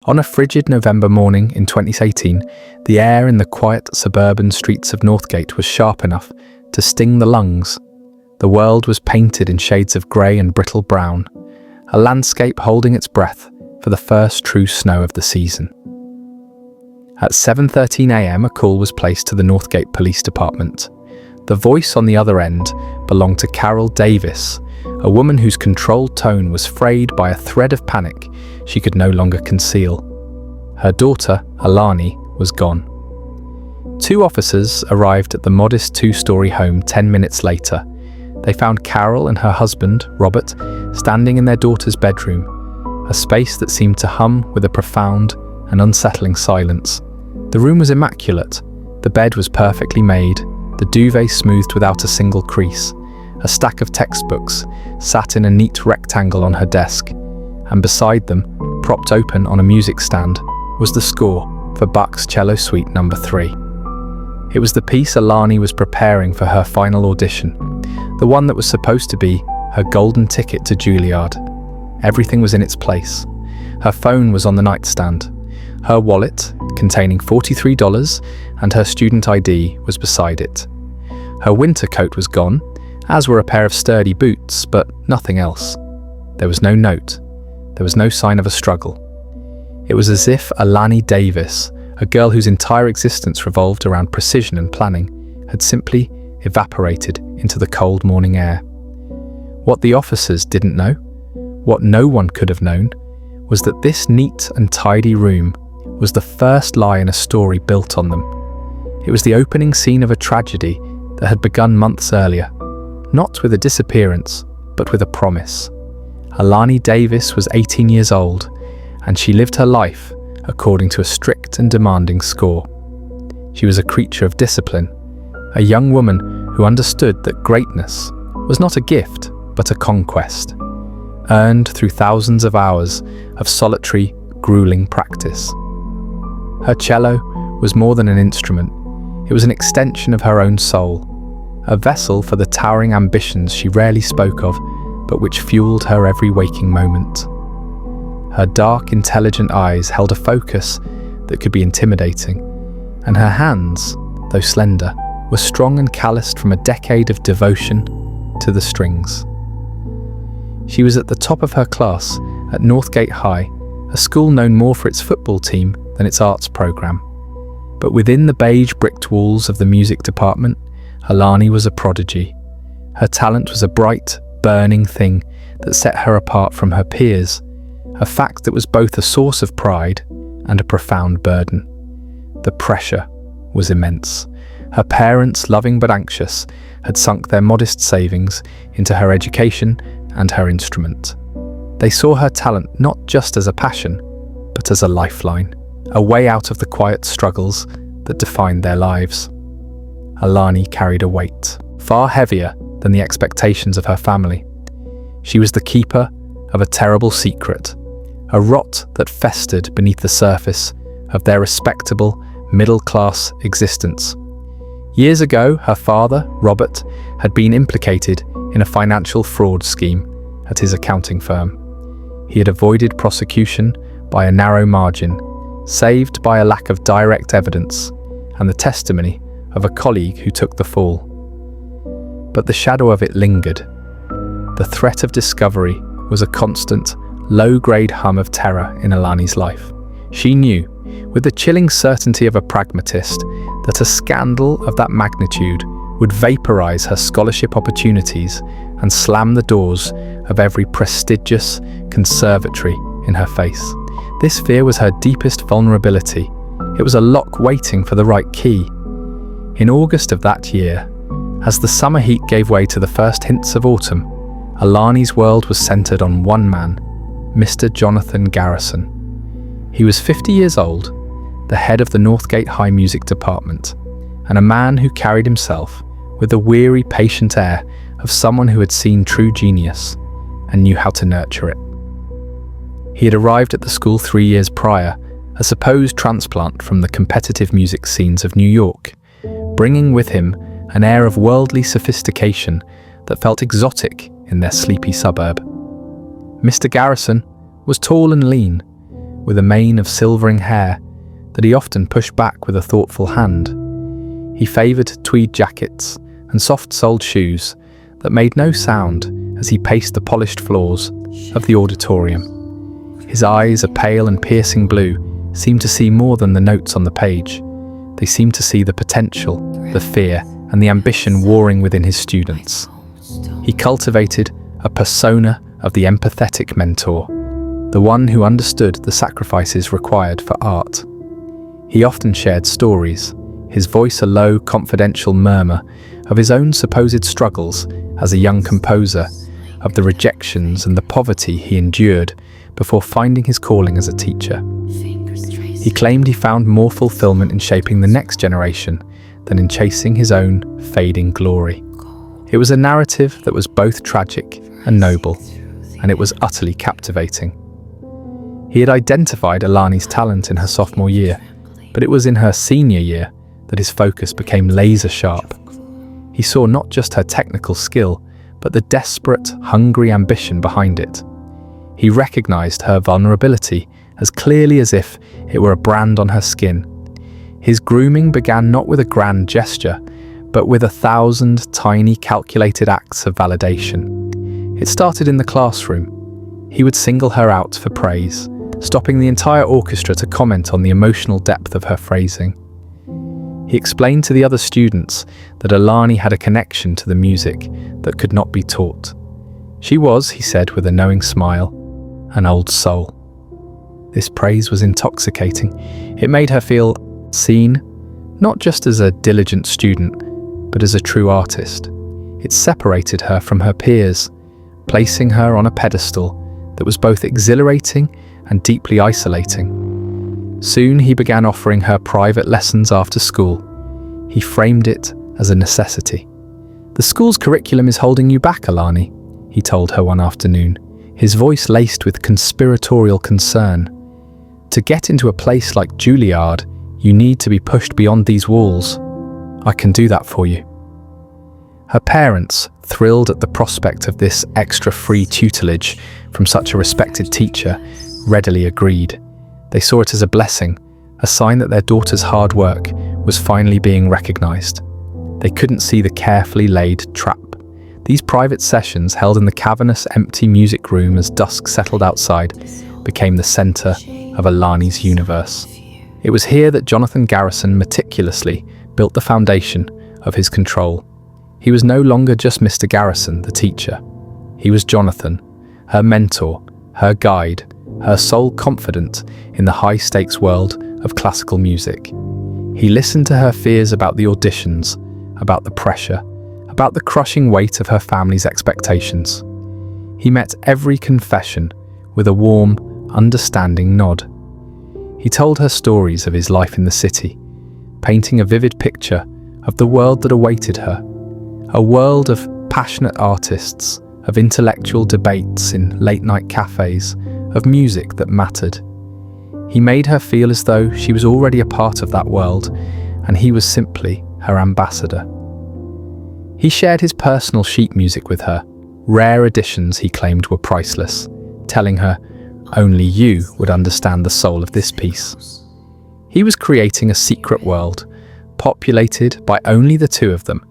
On a frigid November morning in 2018, the air in the quiet suburban streets of Northgate was sharp enough to sting the lungs. The world was painted in shades of grey and brittle brown, a landscape holding its breath for the first true snow of the season. At 7:13 a.m, a call was placed to the Northgate Police Department. The voice on the other end belonged to Carol Davis, a woman whose controlled tone was frayed by a thread of panic she could no longer conceal. Her daughter, Auntie, was gone. Two officers arrived at the modest two-story home 10 minutes later. They found Carol and her husband, Robert, standing in their daughter's bedroom, a space that seemed to hum with a profound and unsettling silence. The room was immaculate. The bed was perfectly made, the duvet smoothed without a single crease. A stack of textbooks sat in a neat rectangle on her desk, and beside them, propped open on a music stand, was the score for Bach's Cello Suite No. 3. It was the piece Auntie was preparing for her final audition, the one that was supposed to be her golden ticket to Juilliard. Everything was in its place. Her phone was on the nightstand. Her wallet, containing $43, and her student ID was beside it. Her winter coat was gone, as were a pair of sturdy boots, but nothing else. There was no note. There was no sign of a struggle. It was as if Auntie Davis, a girl whose entire existence revolved around precision and planning, had simply evaporated into the cold morning air. What the officers didn't know, what no one could have known, was that this neat and tidy room was the first lie in a story built on them. It was the opening scene of a tragedy that had begun months earlier, not with a disappearance, but with a promise. Auntie Davis was 18 years old, and she lived her life according to a strict and demanding score. She was a creature of discipline, a young woman who understood that greatness was not a gift, but a conquest, earned through thousands of hours of solitary, grueling practice. Her cello was more than an instrument. It was an extension of her own soul, a vessel for the towering ambitions she rarely spoke of, but which fueled her every waking moment. Her dark, intelligent eyes held a focus that could be intimidating, and her hands, though slender, were strong and calloused from a decade of devotion to the strings. She was at the top of her class at Northgate High, a school known more for its football team than its arts programme. But within the beige bricked walls of the music department, Auntie was a prodigy. Her talent was a bright, burning thing that set her apart from her peers, a fact that was both a source of pride and a profound burden. The pressure was immense. Her parents, loving but anxious, had sunk their modest savings into her education and her instrument. They saw her talent not just as a passion, but as a lifeline, a way out of the quiet struggles that defined their lives. Auntie carried a weight, far heavier than the expectations of her family. She was the keeper of a terrible secret, a rot that festered beneath the surface of their respectable, middle-class existence. Years ago, her father, Robert, had been implicated in a financial fraud scheme at his accounting firm. He had avoided prosecution by a narrow margin, saved by a lack of direct evidence and the testimony of a colleague who took the fall. But the shadow of it lingered. The threat of discovery was a constant, low-grade hum of terror in Auntie's life. She knew, with the chilling certainty of a pragmatist, that a scandal of that magnitude would vaporize her scholarship opportunities and slam the doors of every prestigious conservatory in her face. This fear was her deepest vulnerability. It was a lock waiting for the right key. In August of that year, as the summer heat gave way to the first hints of autumn, Auntie's world was centered on one man, Mr. Jonathan Garrison. He was 50 years old, the head of the Northgate High Music Department, and a man who carried himself with the weary, patient air of someone who had seen true genius and knew how to nurture it. He had arrived at the school 3 years prior, a supposed transplant from the competitive music scenes of New York, bringing with him an air of worldly sophistication that felt exotic in their sleepy suburb. Mr. Garrison was tall and lean, with a mane of silvering hair that he often pushed back with a thoughtful hand. He favoured tweed jackets and soft-soled shoes that made no sound as he paced the polished floors of the auditorium. His eyes, a pale and piercing blue, seemed to see more than the notes on the page. They seemed to see the potential, the fear, and the ambition warring within his students. He cultivated a persona of the empathetic mentor, the one who understood the sacrifices required for art. He often shared stories, his voice a low, confidential murmur of his own supposed struggles as a young composer, of the rejections and the poverty he endured before finding his calling as a teacher. He claimed he found more fulfillment in shaping the next generation than in chasing his own fading glory. It was a narrative that was both tragic and noble, and it was utterly captivating. He had identified Alani's talent in her sophomore year, but it was in her senior year that his focus became laser-sharp. He saw not just her technical skill, but the desperate, hungry ambition behind it. He recognized her vulnerability as clearly as if it were a brand on her skin. His grooming began not with a grand gesture, but with 1,000 tiny calculated acts of validation. It started in the classroom. He would single her out for praise, stopping the entire orchestra to comment on the emotional depth of her phrasing. He explained to the other students that Alani had a connection to the music that could not be taught. She was, he said with a knowing smile, an old soul. This praise was intoxicating. It made her feel seen, not just as a diligent student, but as a true artist. It separated her from her peers, placing her on a pedestal that was both exhilarating and deeply isolating. Soon he began offering her private lessons after school. He framed it as a necessity. "The school's curriculum is holding you back, Alani," he told her one afternoon, his voice laced with conspiratorial concern. "To get into a place like Juilliard, you need to be pushed beyond these walls. I can do that for you." Her parents, thrilled at the prospect of this extra free tutelage from such a respected teacher, readily agreed. They saw it as a blessing, a sign that their daughter's hard work was finally being recognized. They couldn't see the carefully laid trap. These private sessions, held in the cavernous, empty music room as dusk settled outside, became the center of Alani's universe. It was here that Jonathan Garrison meticulously built the foundation of his control. He was no longer just Mr. Garrison, the teacher. He was Jonathan, her mentor, her guide, her sole confidant in the high-stakes world of classical music. He listened to her fears about the auditions, about the pressure, about the crushing weight of her family's expectations. He met every confession with a warm, understanding nod. He told her stories of his life in the city, painting a vivid picture of the world that awaited her, a world of passionate artists, of intellectual debates in late-night cafes, of music that mattered. He made her feel as though she was already a part of that world, and he was simply her ambassador. He shared his personal sheet music with her, rare editions he claimed were priceless, telling her, "Only you would understand the soul of this piece." He was creating a secret world, populated by only the two of them,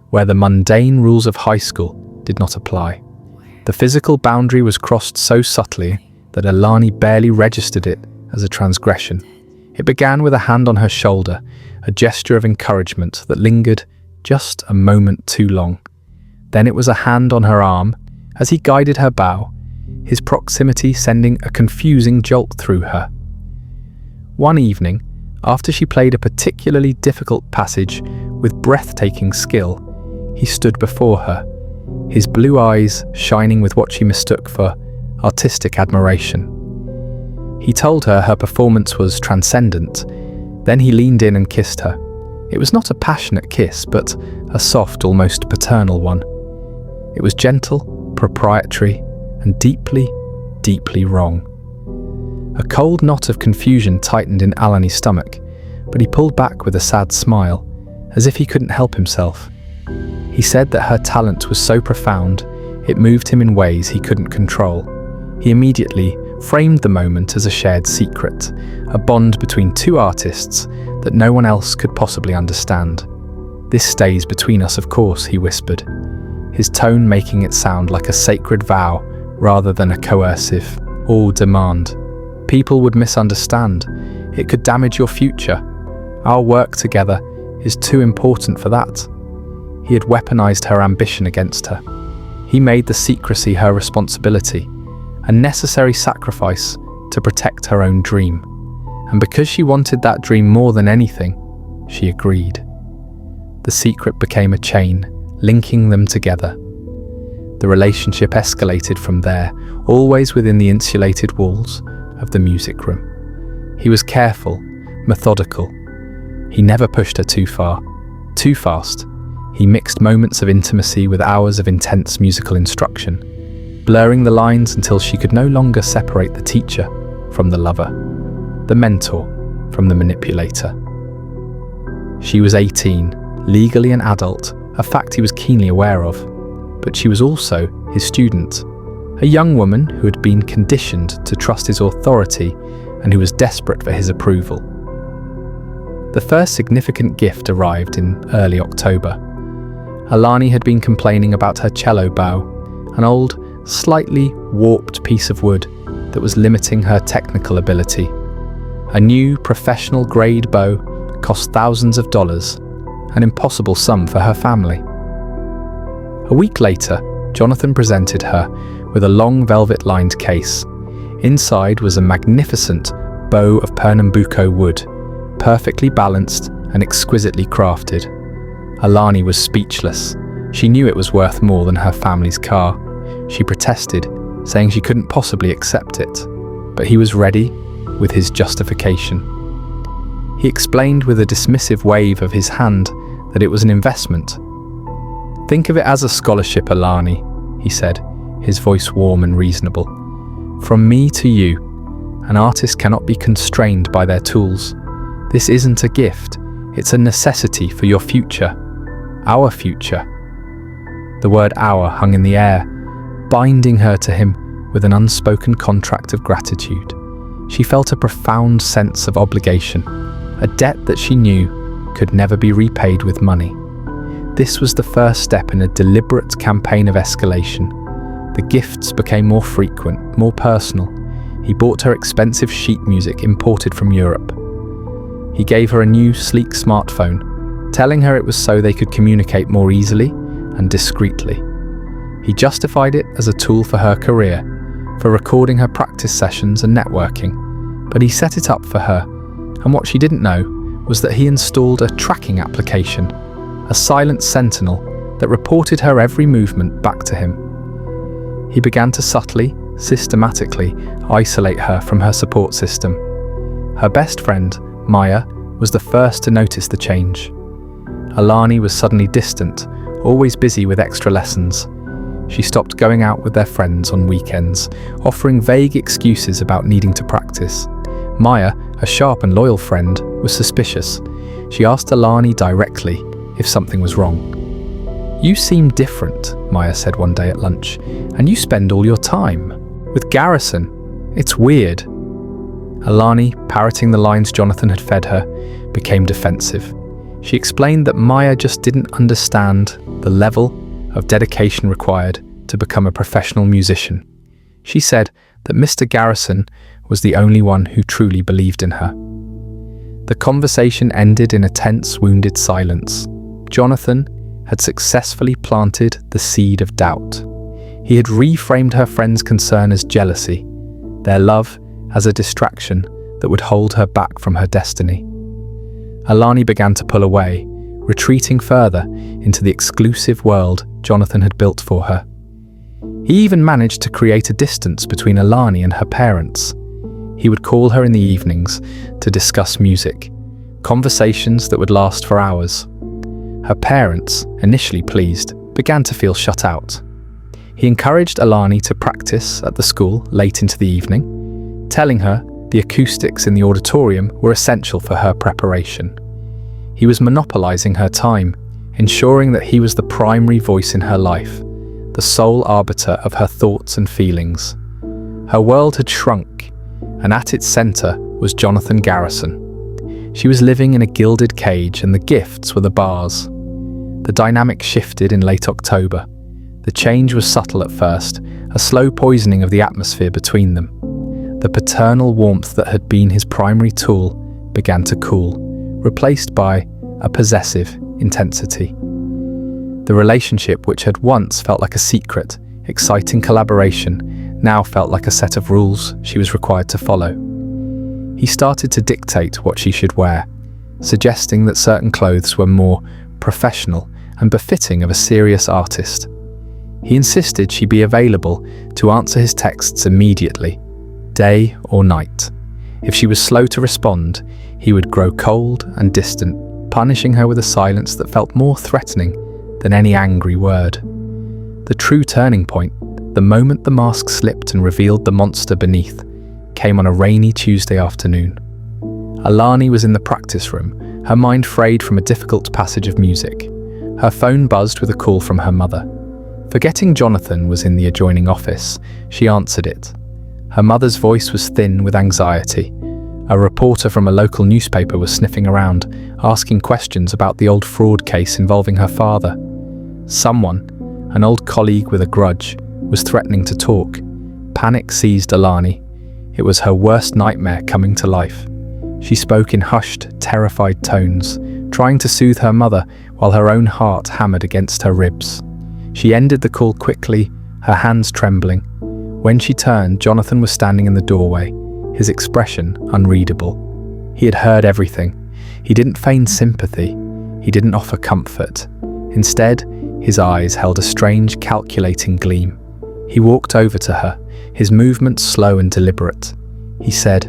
where the mundane rules of high school did not apply. The physical boundary was crossed so subtly that Alani barely registered it as a transgression. It began with a hand on her shoulder, a gesture of encouragement that lingered just a moment too long. Then it was a hand on her arm as he guided her bow, his proximity sending a confusing jolt through her. One evening, after she played a particularly difficult passage with breathtaking skill, he stood before her, his blue eyes shining with what she mistook for artistic admiration. He told her her performance was transcendent. Then he leaned in and kissed her. It was not a passionate kiss, but a soft, almost paternal one. It was gentle, proprietary, and deeply, deeply wrong. A cold knot of confusion tightened in Alani's stomach, but he pulled back with a sad smile, as if he couldn't help himself. He said that her talent was so profound, it moved him in ways he couldn't control. He immediately framed the moment as a shared secret, a bond between two artists that no one else could possibly understand. "This stays between us, of course," he whispered, his tone making it sound like a sacred vow rather than a coercive demand. "People would misunderstand. It could damage your future. Our work together is too important for that." He had weaponized her ambition against her. He made the secrecy her responsibility, a necessary sacrifice to protect her own dream. And because she wanted that dream more than anything, she agreed. The secret became a chain, linking them together. The relationship escalated from there, always within the insulated walls of the music room. He was careful, methodical. He never pushed her too far, too fast. He mixed moments of intimacy with hours of intense musical instruction, blurring the lines until she could no longer separate the teacher from the lover, the mentor from the manipulator. She was 18, legally an adult, a fact he was keenly aware of, but she was also his student, a young woman who had been conditioned to trust his authority and who was desperate for his approval. The first significant gift arrived in early October. Alani had been complaining about her cello bow, an old, slightly warped piece of wood that was limiting her technical ability. A new professional-grade bow cost thousands of dollars, an impossible sum for her family. A week later, Jonathan presented her with a long velvet-lined case. Inside was a magnificent bow of Pernambuco wood, perfectly balanced and exquisitely crafted. Alani was speechless. She knew it was worth more than her family's car. She protested, saying she couldn't possibly accept it. But he was ready with his justification. He explained with a dismissive wave of his hand that it was an investment. "Think of it as a scholarship, Alani," he said, his voice warm and reasonable. "From me to you. An artist cannot be constrained by their tools. This isn't a gift, it's a necessity for your future. Our future." The word "our" hung in the air, binding her to him with an unspoken contract of gratitude. She felt a profound sense of obligation, a debt that she knew could never be repaid with money. This was the first step in a deliberate campaign of escalation. The gifts became more frequent, more personal. He bought her expensive sheet music imported from Europe. He gave her a new, sleek smartphone, telling her it was so they could communicate more easily and discreetly. He justified it as a tool for her career, for recording her practice sessions and networking, but he set it up for her, and what she didn't know was that he installed a tracking application, a silent sentinel that reported her every movement back to him. He began to subtly, systematically isolate her from her support system. Her best friend, Maya, was the first to notice the change. Alani was suddenly distant, always busy with extra lessons. She stopped going out with their friends on weekends, offering vague excuses about needing to practice. Maya, a sharp and loyal friend, was suspicious. She asked Alani directly if something was wrong. "You seem different," Maya said one day at lunch, "and you spend all your time with Garrison. It's weird." Alani, parroting the lines Jonathan had fed her, became defensive. She explained that Maya just didn't understand the level of dedication required to become a professional musician. She said that Mr. Garrison was the only one who truly believed in her. The conversation ended in a tense, wounded silence. Jonathan had successfully planted the seed of doubt. He had reframed her friend's concern as jealousy, their love as a distraction that would hold her back from her destiny. Alani began to pull away, retreating further into the exclusive world Jonathan had built for her. He even managed to create a distance between Alani and her parents. He would call her in the evenings to discuss music, conversations that would last for hours. Her parents, initially pleased, began to feel shut out. He encouraged Alani to practice at the school late into the evening, telling her the acoustics in the auditorium were essential for her preparation. He was monopolizing her time, ensuring that he was the primary voice in her life, the sole arbiter of her thoughts and feelings. Her world had shrunk, and at its centre was Jonathan Garrison. She was living in a gilded cage, and the gifts were the bars. The dynamic shifted in late October. The change was subtle at first, a slow poisoning of the atmosphere between them. The paternal warmth that had been his primary tool began to cool, replaced by a possessive intensity. The relationship, which had once felt like a secret, exciting collaboration, now felt like a set of rules she was required to follow. He started to dictate what she should wear, suggesting that certain clothes were more professional and befitting of a serious artist. He insisted she be available to answer his texts immediately, day or night. If she was slow to respond, he would grow cold and distant, punishing her with a silence that felt more threatening than any angry word. The true turning point, the moment the mask slipped and revealed the monster beneath, came on a rainy Tuesday afternoon. Alani was in the practice room, her mind frayed from a difficult passage of music. Her phone buzzed with a call from her mother. Forgetting Jonathan was in the adjoining office, she answered it. Her mother's voice was thin with anxiety. A reporter from a local newspaper was sniffing around, asking questions about the old fraud case involving her father. Someone, an old colleague with a grudge, was threatening to talk. Panic seized Alani. It was her worst nightmare coming to life. She spoke in hushed, terrified tones, trying to soothe her mother while her own heart hammered against her ribs. She ended the call quickly, her hands trembling. When she turned, Jonathan was standing in the doorway, his expression unreadable. He had heard everything. He didn't feign sympathy. He didn't offer comfort. Instead, his eyes held a strange, calculating gleam. He walked over to her, his movements slow and deliberate. He said,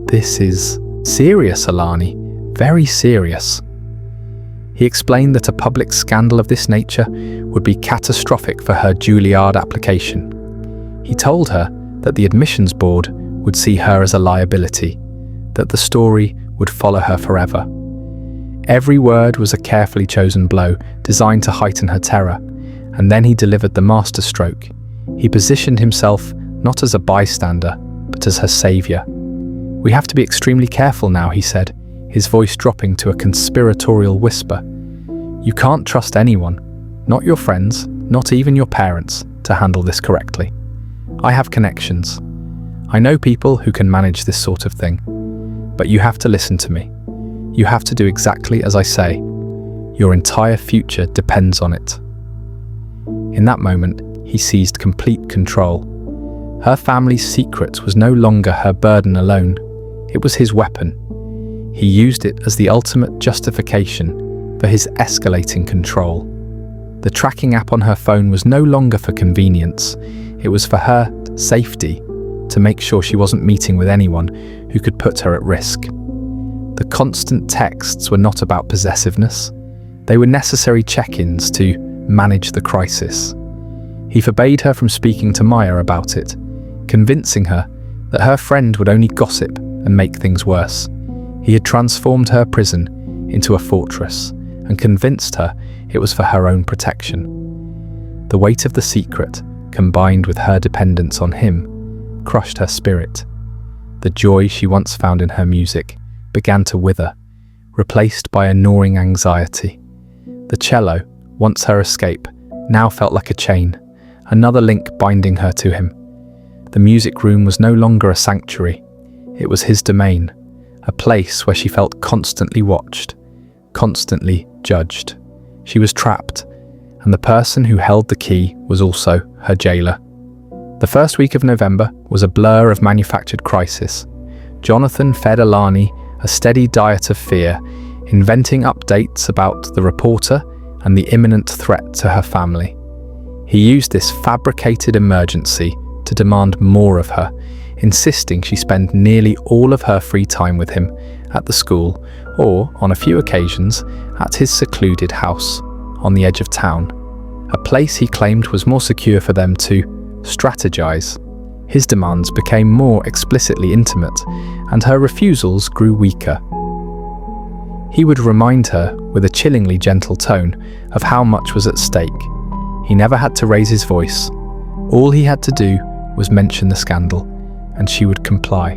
"This is serious, Alani, very serious." He explained that a public scandal of this nature would be catastrophic for her Juilliard application. He told her that the admissions board would see her as a liability, that the story would follow her forever. Every word was a carefully chosen blow designed to heighten her terror, and then he delivered the masterstroke. He positioned himself not as a bystander, but as her savior. "We have to be extremely careful now," he said, his voice dropping to a conspiratorial whisper. "You can't trust anyone, not your friends, not even your parents, to handle this correctly. I have connections. I know people who can manage this sort of thing. But you have to listen to me. You have to do exactly as I say. Your entire future depends on it." In that moment, he seized complete control. Her family's secret was no longer her burden alone. It was his weapon. He used it as the ultimate justification for his escalating control. The tracking app on her phone was no longer for convenience. It was for her safety, to make sure she wasn't meeting with anyone who could put her at risk. The constant texts were not about possessiveness. They were necessary check-ins to manage the crisis. He forbade her from speaking to Maya about it, convincing her that her friend would only gossip and make things worse. He had transformed her prison into a fortress and convinced her it was for her own protection. The weight of the secret, combined with her dependence on him, crushed her spirit. The joy she once found in her music began to wither, replaced by a gnawing anxiety. The cello, once her escape, now felt like a chain, another link binding her to him. The music room was no longer a sanctuary. It was his domain, a place where she felt constantly watched, constantly judged. She was trapped, and the person who held the key was also her jailer. The first week of November was a blur of manufactured crisis. Jonathan fed Alani a steady diet of fear, inventing updates about the reporter and the imminent threat to her family. He used this fabricated emergency to demand more of her, insisting she spend nearly all of her free time with him at the school or, on a few occasions, at his secluded house on the edge of town, a place he claimed was more secure for them to strategize. His demands became more explicitly intimate, and her refusals grew weaker. He would remind her, with a chillingly gentle tone, of how much was at stake. He never had to raise his voice. All he had to do was mention the scandal, and she would comply.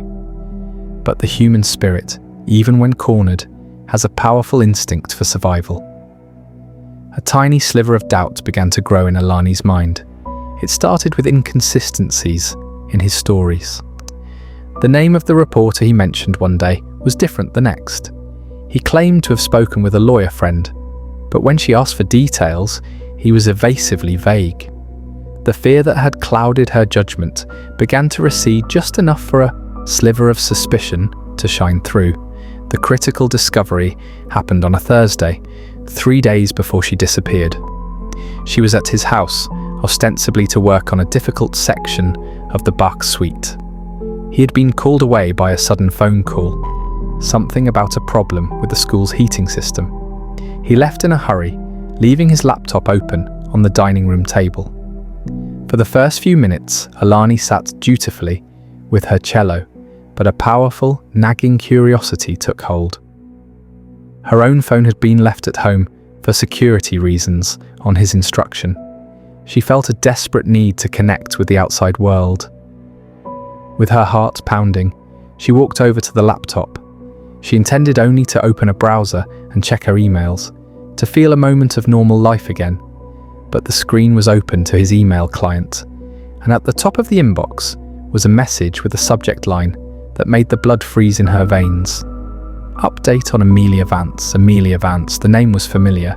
But the human spirit, even when cornered, has a powerful instinct for survival. A tiny sliver of doubt began to grow in Alani's mind. It started with inconsistencies in his stories. The name of the reporter he mentioned one day was different the next. He claimed to have spoken with a lawyer friend, but when she asked for details, he was evasively vague. The fear that had clouded her judgment began to recede just enough for a sliver of suspicion to shine through. The critical discovery happened on a Thursday, 3 days before she disappeared. She was at his house, ostensibly to work on a difficult section of the Bach suite. He had been called away by a sudden phone call, something about a problem with the school's heating system. He left in a hurry, leaving his laptop open on the dining room table. For the first few minutes, Alani sat dutifully with her cello, but a powerful, nagging curiosity took hold. Her own phone had been left at home for security reasons on his instruction. She felt a desperate need to connect with the outside world. With her heart pounding, she walked over to the laptop. She intended only to open a browser and check her emails, to feel a moment of normal life again. But the screen was open to his email client, and at the top of the inbox was a message with a subject line that made the blood freeze in her veins. Update on Amelia Vance. Amelia Vance, the name was familiar.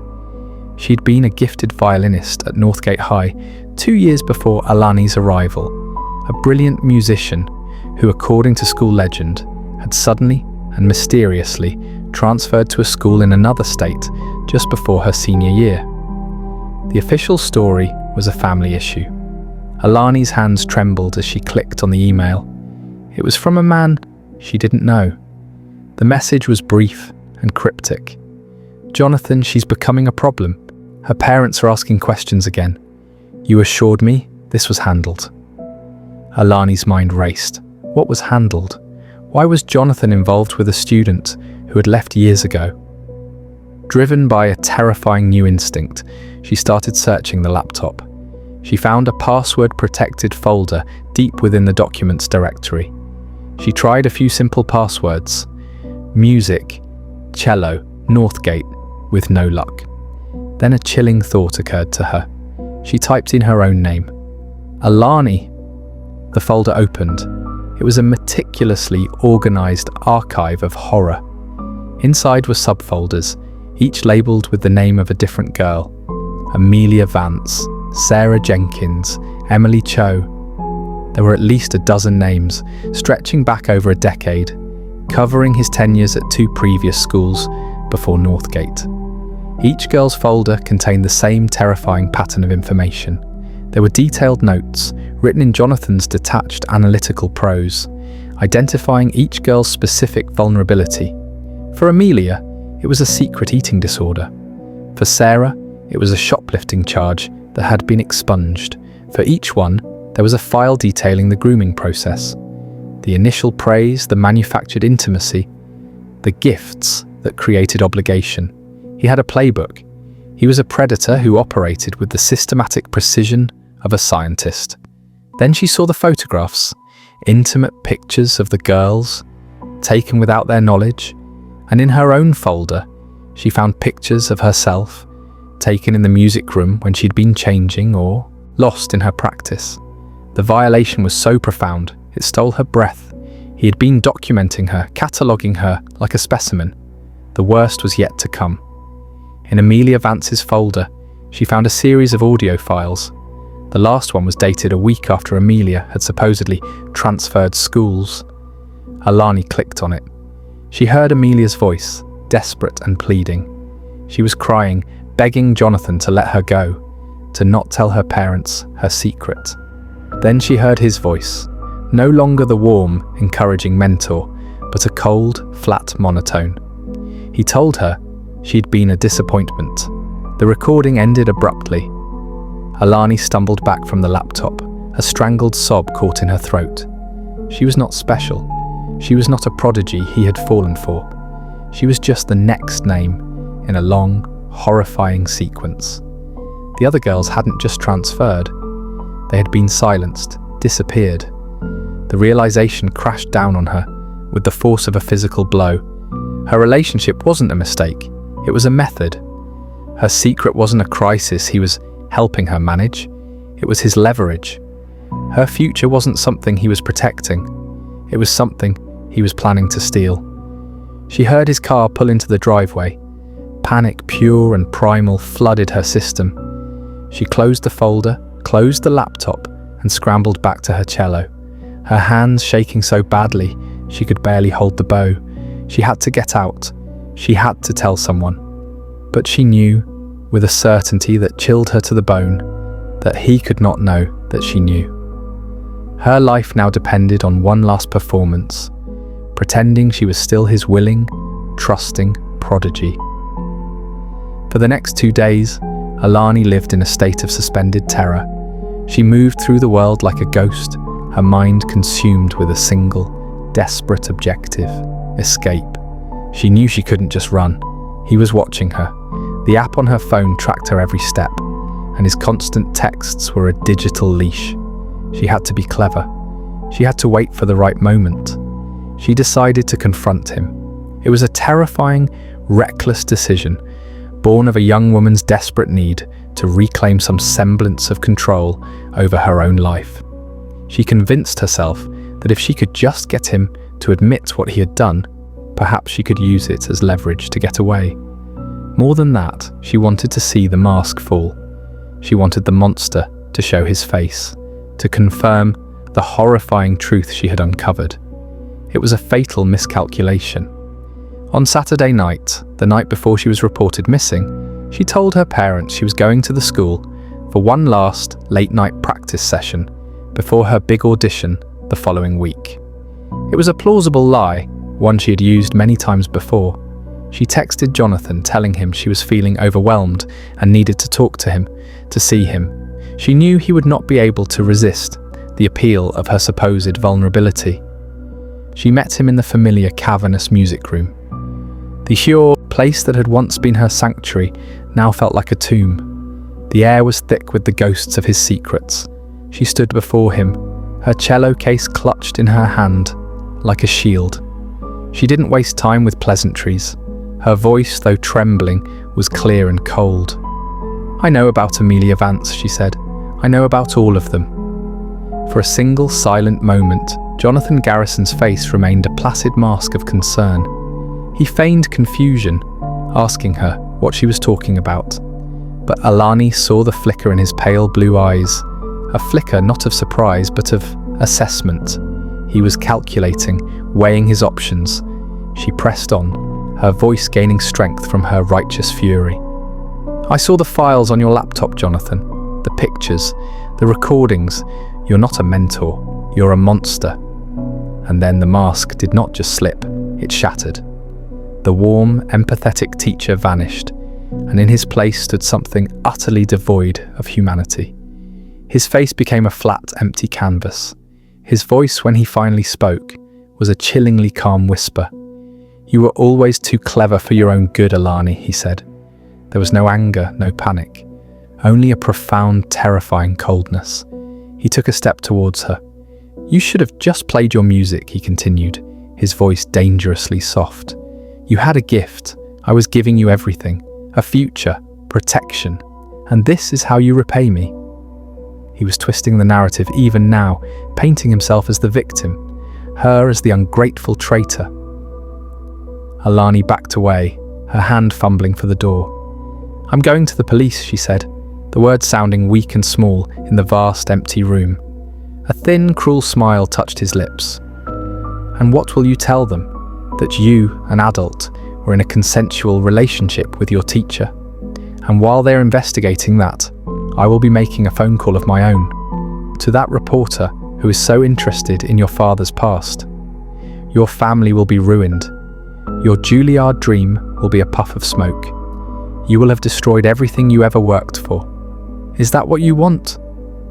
She'd been a gifted violinist at Northgate High 2 years before Alani's arrival, a brilliant musician who, according to school legend, had suddenly and mysteriously transferred to a school in another state just before her senior year. The official story was a family issue. Alani's hands trembled as she clicked on the email. It was from a man she didn't know. The message was brief and cryptic. "Jonathan, she's becoming a problem. Her parents are asking questions again. You assured me this was handled." Alani's mind raced. What was handled? Why was Jonathan involved with a student who had left years ago? Driven by a terrifying new instinct, she started searching the laptop. She found a password-protected folder deep within the documents directory. She tried a few simple passwords: music, cello, Northgate, with no luck. Then a chilling thought occurred to her. She typed in her own name. Alani. The folder opened. It was a meticulously organized archive of horror. Inside were subfolders, each labeled with the name of a different girl. Amelia Vance, Sarah Jenkins, Emily Cho. There were at least a dozen names, stretching back over a decade, covering his tenures at 2 previous schools before Northgate. Each girl's folder contained the same terrifying pattern of information. There were detailed notes, written in Jonathan's detached analytical prose, identifying each girl's specific vulnerability. For Amelia, it was a secret eating disorder. For Sarah, it was a shoplifting charge that had been expunged. For each one, there was a file detailing the grooming process. The initial praise, the manufactured intimacy, the gifts that created obligation. He had a playbook. He was a predator who operated with the systematic precision of a scientist. Then she saw the photographs, intimate pictures of the girls, taken without their knowledge, and in her own folder, she found pictures of herself, taken in the music room when she'd been changing or lost in her practice. The violation was so profound, it stole her breath. He had been documenting her, cataloguing her like a specimen. The worst was yet to come. In Amelia Vance's folder, she found a series of audio files. The last one was dated a week after Amelia had supposedly transferred schools. Alani clicked on it. She heard Amelia's voice, desperate and pleading. She was crying, begging Jonathan to let her go, to not tell her parents her secret. Then she heard his voice, no longer the warm, encouraging mentor, but a cold, flat monotone. He told her she'd been a disappointment. The recording ended abruptly. Alani stumbled back from the laptop, a strangled sob caught in her throat. She was not special. She was not a prodigy he had fallen for. She was just the next name in a long, horrifying sequence. The other girls hadn't just transferred. They had been silenced, disappeared. The realization crashed down on her with the force of a physical blow. Her relationship wasn't a mistake, it was a method. Her secret wasn't a crisis he was helping her manage, it was his leverage. Her future wasn't something he was protecting, it was something he was planning to steal. She heard his car pull into the driveway. Panic, pure and primal, flooded her system. She closed the folder, closed the laptop, and scrambled back to her cello. Her hands shaking so badly she could barely hold the bow. She had to get out. She had to tell someone. But she knew, with a certainty that chilled her to the bone, that he could not know that she knew. Her life now depended on one last performance, pretending she was still his willing, trusting prodigy. For the next 2 days, Alani lived in a state of suspended terror. She moved through the world like a ghost, her mind consumed with a single, desperate objective: escape. She knew she couldn't just run. He was watching her. The app on her phone tracked her every step, and his constant texts were a digital leash. She had to be clever. She had to wait for the right moment. She decided to confront him. It was a terrifying, reckless decision, born of a young woman's desperate need to reclaim some semblance of control over her own life. She convinced herself that if she could just get him to admit what he had done, perhaps she could use it as leverage to get away. More than that, she wanted to see the mask fall. She wanted the monster to show his face, to confirm the horrifying truth she had uncovered. It was a fatal miscalculation. On Saturday night, the night before she was reported missing, she told her parents she was going to the school for one last late-night practice session before her big audition the following week. It was a plausible lie, one she had used many times before. She texted Jonathan telling him she was feeling overwhelmed and needed to talk to him, to see him. She knew he would not be able to resist the appeal of her supposed vulnerability. She met him in the familiar cavernous music room. The Hyur place that had once been her sanctuary now felt like a tomb. The air was thick with the ghosts of his secrets. She stood before him, her cello case clutched in her hand, like a shield. She didn't waste time with pleasantries. Her voice, though trembling, was clear and cold. "I know about Amelia Vance," she said. "I know about all of them." For a single silent moment, Jonathan Garrison's face remained a placid mask of concern. He feigned confusion, asking her what she was talking about. But Alani saw the flicker in his pale blue eyes, a flicker not of surprise but of assessment. He was calculating, weighing his options. She pressed on, her voice gaining strength from her righteous fury. "I saw the files on your laptop, Jonathan. The pictures, the recordings. You're not a mentor, you're a monster." And then the mask did not just slip, it shattered. The warm, empathetic teacher vanished, and in his place stood something utterly devoid of humanity. His face became a flat, empty canvas. His voice, when he finally spoke, was a chillingly calm whisper. "You were always too clever for your own good, Alani," he said. There was no anger, no panic, only a profound, terrifying coldness. He took a step towards her. "You should have just played your music," he continued, his voice dangerously soft. "You had a gift. I was giving you everything, a future, protection, and this is how you repay me." He was twisting the narrative even now, painting himself as the victim, her as the ungrateful traitor. Alani backed away, her hand fumbling for the door. "I'm going to the police," she said, the words sounding weak and small in the vast, empty room. A thin, cruel smile touched his lips. "And what will you tell them? That you, an adult, were in a consensual relationship with your teacher? And while they're investigating that, I will be making a phone call of my own, to that reporter who is so interested in your father's past. Your family will be ruined. Your Juilliard dream will be a puff of smoke. You will have destroyed everything you ever worked for. Is that what you want?"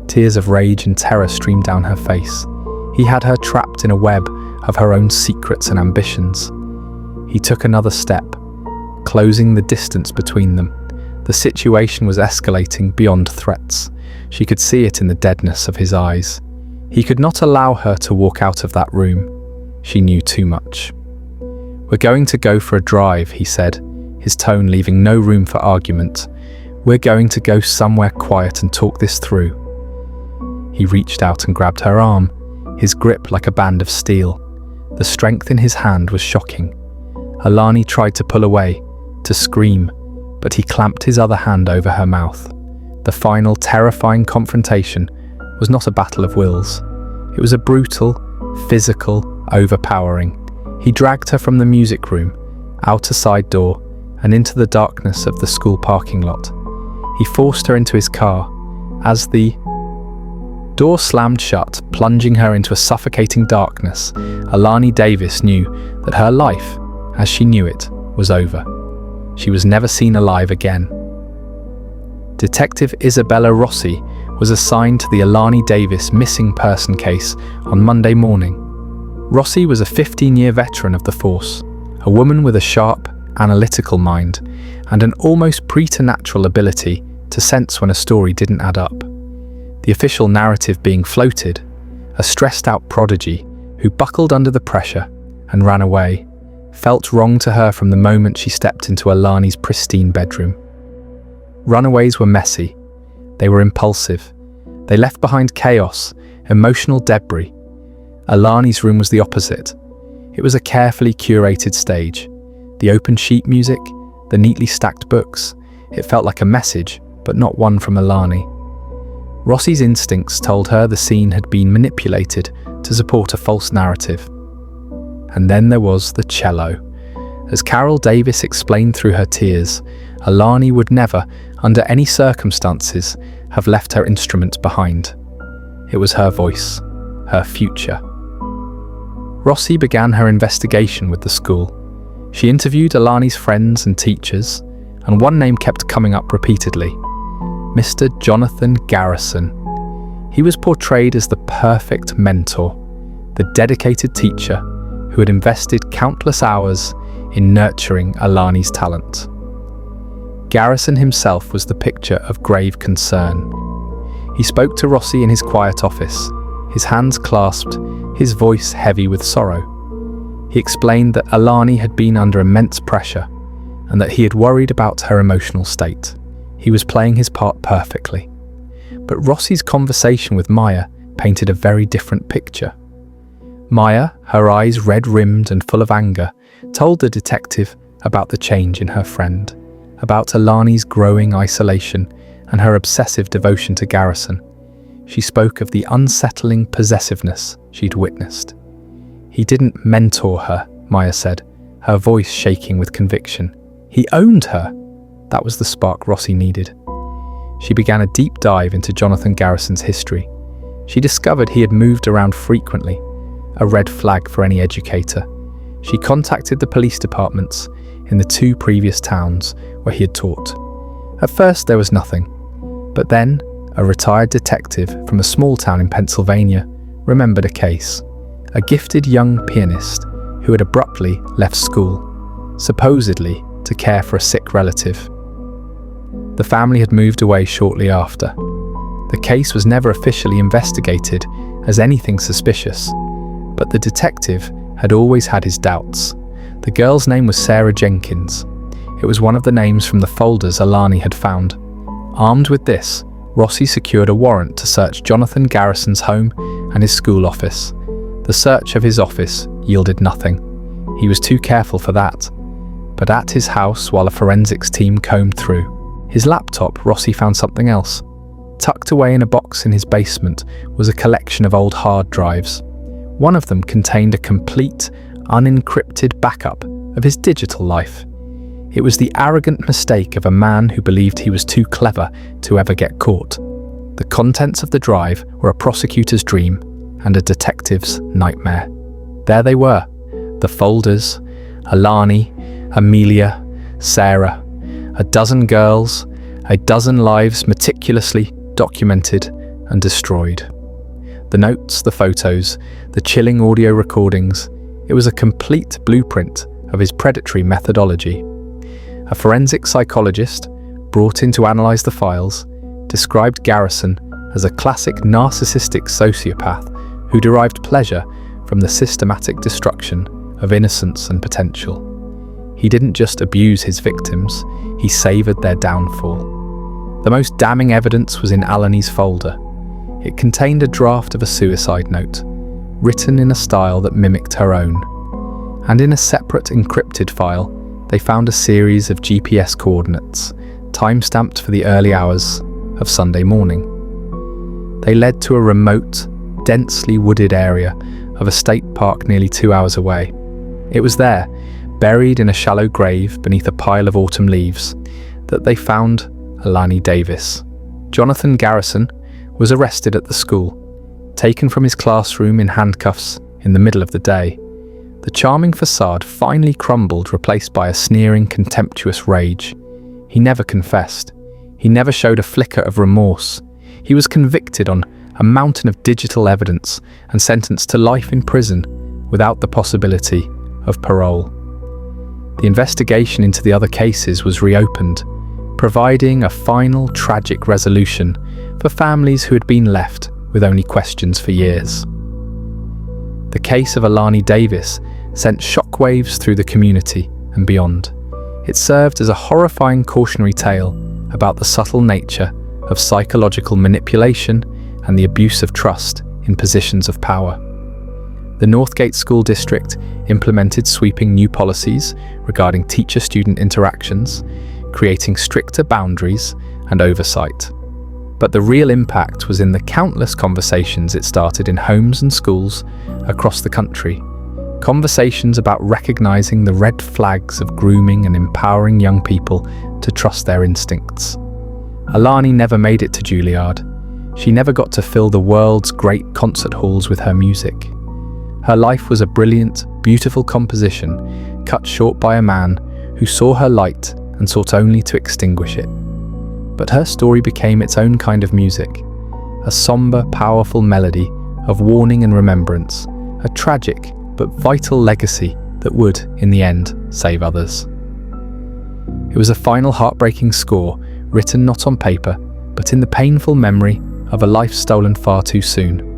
Tears of rage and terror streamed down her face. He had her trapped in a web of her own secrets and ambitions. He took another step, closing the distance between them. The situation was escalating beyond threats. She could see it in the deadness of his eyes. He could not allow her to walk out of that room. She knew too much. "We're going to go for a drive," he said, his tone leaving no room for argument. "We're going to go somewhere quiet and talk this through." He reached out and grabbed her arm, his grip like a band of steel. The strength in his hand was shocking. Alani tried to pull away, to scream, but he clamped his other hand over her mouth. The final terrifying confrontation was not a battle of wills. It was a brutal, physical, overpowering. He dragged her from the music room, out a side door, and into the darkness of the school parking lot. He forced her into his car. As the door slammed shut, plunging her into a suffocating darkness, Alani Davis knew that her life, as she knew it, was over. She was never seen alive again. Detective Isabella Rossi was assigned to the Alani Davis missing person case on Monday morning. Rossi was a 15-year veteran of the force, a woman with a sharp, analytical mind and an almost preternatural ability to sense when a story didn't add up. The official narrative being floated, a stressed-out prodigy who buckled under the pressure and ran away, felt wrong to her from the moment she stepped into Alani's pristine bedroom. Runaways were messy. They were impulsive. They left behind chaos, emotional debris. Alani's room was the opposite. It was a carefully curated stage. The open sheet music, the neatly stacked books. It felt like a message, but not one from Alani. Rossi's instincts told her the scene had been manipulated to support a false narrative. And then there was the cello. As Carol Davis explained through her tears, Alani would never, under any circumstances, have left her instrument behind. It was her voice, her future. Rossi began her investigation with the school. She interviewed Alani's friends and teachers, and one name kept coming up repeatedly: Mr. Jonathan Garrison. He was portrayed as the perfect mentor, the dedicated teacher who had invested countless hours in nurturing Alani's talent. Garrison himself was the picture of grave concern. He spoke to Rossi in his quiet office, his hands clasped, his voice heavy with sorrow. He explained that Alani had been under immense pressure and that he had worried about her emotional state. He was playing his part perfectly. But Rossi's conversation with Maya painted a very different picture. Maya, her eyes red-rimmed and full of anger, told the detective about the change in her friend, about Alani's growing isolation and her obsessive devotion to Garrison. She spoke of the unsettling possessiveness she'd witnessed. "He didn't mentor her," Maya said, her voice shaking with conviction. "He owned her." That was the spark Rossi needed. She began a deep dive into Jonathan Garrison's history. She discovered he had moved around frequently, a red flag for any educator. She contacted the police departments in the 2 previous towns where he had taught. At first there was nothing, but then a retired detective from a small town in Pennsylvania remembered a case. A gifted young pianist who had abruptly left school, supposedly to care for a sick relative. The family had moved away shortly after. The case was never officially investigated as anything suspicious, but the detective had always had his doubts. The girl's name was Sarah Jenkins. It was one of the names from the folders Alani had found. Armed with this, Rossi secured a warrant to search Jonathan Garrison's home and his school office. The search of his office yielded nothing. He was too careful for that. But at his house, while a forensics team combed through his laptop, Rossi found something else. Tucked away in a box in his basement was a collection of old hard drives. One of them contained a complete, unencrypted backup of his digital life. It was the arrogant mistake of a man who believed he was too clever to ever get caught. The contents of the drive were a prosecutor's dream and a detective's nightmare. There they were, the folders: Alani, Amelia, Sarah, a dozen girls, a dozen lives meticulously documented and destroyed. The notes, the photos, the chilling audio recordings. It was a complete blueprint of his predatory methodology. A forensic psychologist, brought in to analyze the files, described Garrison as a classic narcissistic sociopath who derived pleasure from the systematic destruction of innocence and potential. He didn't just abuse his victims, he savoured their downfall. The most damning evidence was in Alanie's folder. It contained a draft of a suicide note, written in a style that mimicked her own. And in a separate encrypted file, they found a series of GPS coordinates, time-stamped for the early hours of Sunday morning. They led to a remote, densely wooded area of a state park nearly 2 hours away. It was there, buried in a shallow grave beneath a pile of autumn leaves, that they found Auntie Davis. Jonathan Garrison was arrested at the school, taken from his classroom in handcuffs in the middle of the day. The charming facade finally crumbled, replaced by a sneering, contemptuous rage. He never confessed. He never showed a flicker of remorse. He was convicted on a mountain of digital evidence and sentenced to life in prison without the possibility of parole. The investigation into the other cases was reopened, providing a final tragic resolution for families who had been left with only questions for years. The case of Auntie Davis sent shockwaves through the community and beyond. It served as a horrifying cautionary tale about the subtle nature of psychological manipulation and the abuse of trust in positions of power. The Northgate School District implemented sweeping new policies regarding teacher-student interactions, creating stricter boundaries and oversight. But the real impact was in the countless conversations it started in homes and schools across the country. Conversations about recognizing the red flags of grooming and empowering young people to trust their instincts. Auntie never made it to Juilliard. She never got to fill the world's great concert halls with her music. Her life was a brilliant, beautiful composition, cut short by a man who saw her light and sought only to extinguish it. But her story became its own kind of music, a somber, powerful melody of warning and remembrance, a tragic but vital legacy that would, in the end, save others. It was a final heartbreaking score, written not on paper, but in the painful memory of a life stolen far too soon.